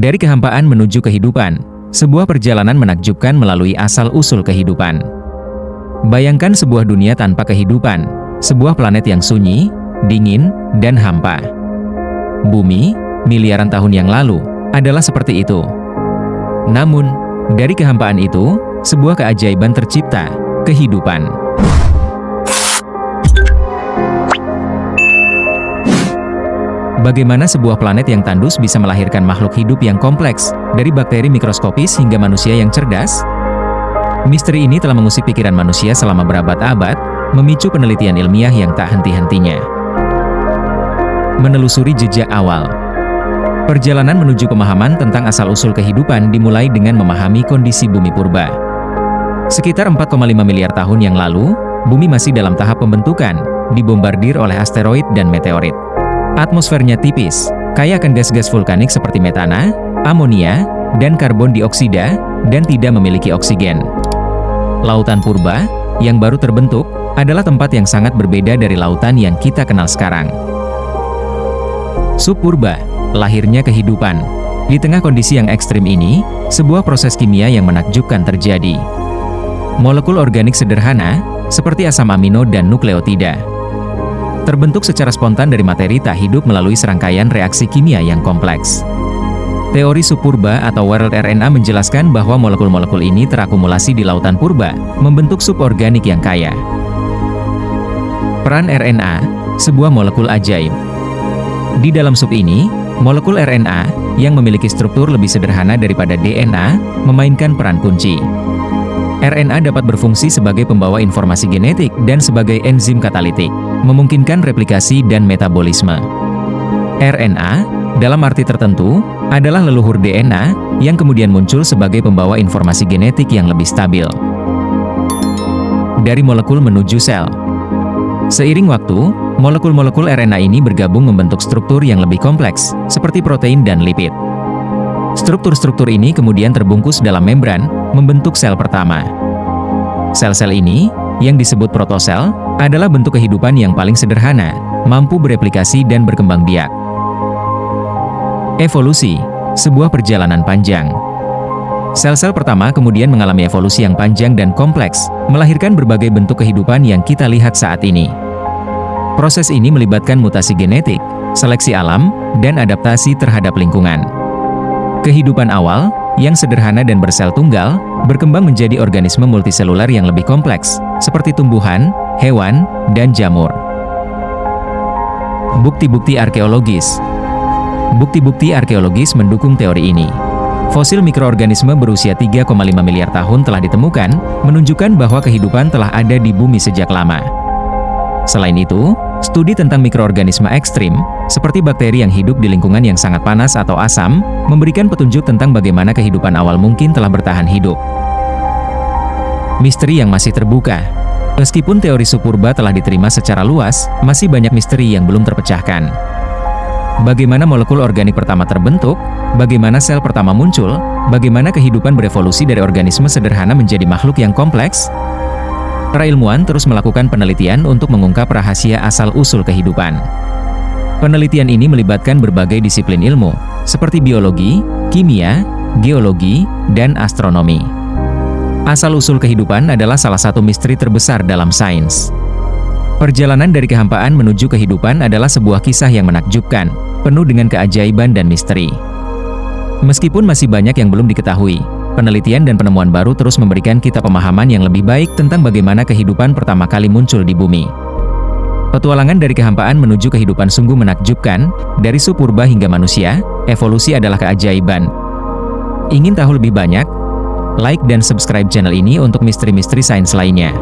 Dari kehampaan menuju kehidupan, sebuah perjalanan menakjubkan melalui asal-usul kehidupan. Bayangkan sebuah dunia tanpa kehidupan, sebuah planet yang sunyi, dingin, dan hampa. Bumi, miliaran tahun yang lalu, adalah seperti itu. Namun, dari kehampaan itu, sebuah keajaiban tercipta, kehidupan. Bagaimana sebuah planet yang tandus bisa melahirkan makhluk hidup yang kompleks, dari bakteri mikroskopis hingga manusia yang cerdas? Misteri ini telah mengusik pikiran manusia selama berabad-abad, memicu penelitian ilmiah yang tak henti-hentinya. Menelusuri jejak awal. Perjalanan menuju pemahaman tentang asal-usul kehidupan dimulai dengan memahami kondisi bumi purba. Sekitar 4,5 miliar tahun yang lalu, bumi masih dalam tahap pembentukan, dibombardir oleh asteroid dan meteorit. Atmosfernya tipis, kaya akan gas-gas vulkanik seperti metana, amonia, dan karbon dioksida, dan tidak memiliki oksigen. Lautan purba, yang baru terbentuk, adalah tempat yang sangat berbeda dari lautan yang kita kenal sekarang. Subpurba, lahirnya kehidupan. Di tengah kondisi yang ekstrim ini, sebuah proses kimia yang menakjubkan terjadi. Molekul organik sederhana, seperti asam amino dan nukleotida, terbentuk secara spontan dari materi tak hidup melalui serangkaian reaksi kimia yang kompleks. Teori subpurba atau world RNA menjelaskan bahwa molekul-molekul ini terakumulasi di lautan purba, membentuk suborganik yang kaya. Peran RNA, sebuah molekul ajaib. Di dalam sub ini, molekul RNA, yang memiliki struktur lebih sederhana daripada DNA, memainkan peran kunci. RNA dapat berfungsi sebagai pembawa informasi genetik dan sebagai enzim katalitik, memungkinkan replikasi dan metabolisme. RNA, dalam arti tertentu, adalah leluhur DNA yang kemudian muncul sebagai pembawa informasi genetik yang lebih stabil. Dari molekul menuju sel. Seiring waktu, molekul-molekul RNA ini bergabung membentuk struktur yang lebih kompleks, seperti protein dan lipid. Struktur-struktur ini kemudian terbungkus dalam membran, membentuk sel pertama. Sel-sel ini, yang disebut protosel, adalah bentuk kehidupan yang paling sederhana, mampu bereplikasi dan berkembang biak. Evolusi, sebuah perjalanan panjang. Sel-sel pertama kemudian mengalami evolusi yang panjang dan kompleks, melahirkan berbagai bentuk kehidupan yang kita lihat saat ini. Proses ini melibatkan mutasi genetik, seleksi alam, dan adaptasi terhadap lingkungan. Kehidupan awal, yang sederhana dan bersel tunggal, berkembang menjadi organisme multiseluler yang lebih kompleks, seperti tumbuhan, hewan, dan jamur. Bukti-bukti arkeologis. Bukti-bukti arkeologis mendukung teori ini. Fosil mikroorganisme berusia 3,5 miliar tahun telah ditemukan, menunjukkan bahwa kehidupan telah ada di bumi sejak lama. Selain itu, studi tentang mikroorganisme ekstrim, seperti bakteri yang hidup di lingkungan yang sangat panas atau asam, memberikan petunjuk tentang bagaimana kehidupan awal mungkin telah bertahan hidup. Misteri yang masih terbuka. Meskipun teori subpurba telah diterima secara luas, masih banyak misteri yang belum terpecahkan. Bagaimana molekul organik pertama terbentuk? Bagaimana sel pertama muncul? Bagaimana kehidupan berevolusi dari organisme sederhana menjadi makhluk yang kompleks? Para ilmuwan terus melakukan penelitian untuk mengungkap rahasia asal-usul kehidupan. Penelitian ini melibatkan berbagai disiplin ilmu, seperti biologi, kimia, geologi, dan astronomi. Asal-usul kehidupan adalah salah satu misteri terbesar dalam sains. Perjalanan dari kehampaan menuju kehidupan adalah sebuah kisah yang menakjubkan, penuh dengan keajaiban dan misteri. Meskipun masih banyak yang belum diketahui, penelitian dan penemuan baru terus memberikan kita pemahaman yang lebih baik tentang bagaimana kehidupan pertama kali muncul di bumi. Petualangan dari kehampaan menuju kehidupan sungguh menakjubkan, dari subpurba hingga manusia, evolusi adalah keajaiban. Ingin tahu lebih banyak? Like dan subscribe channel ini untuk misteri-misteri sains lainnya.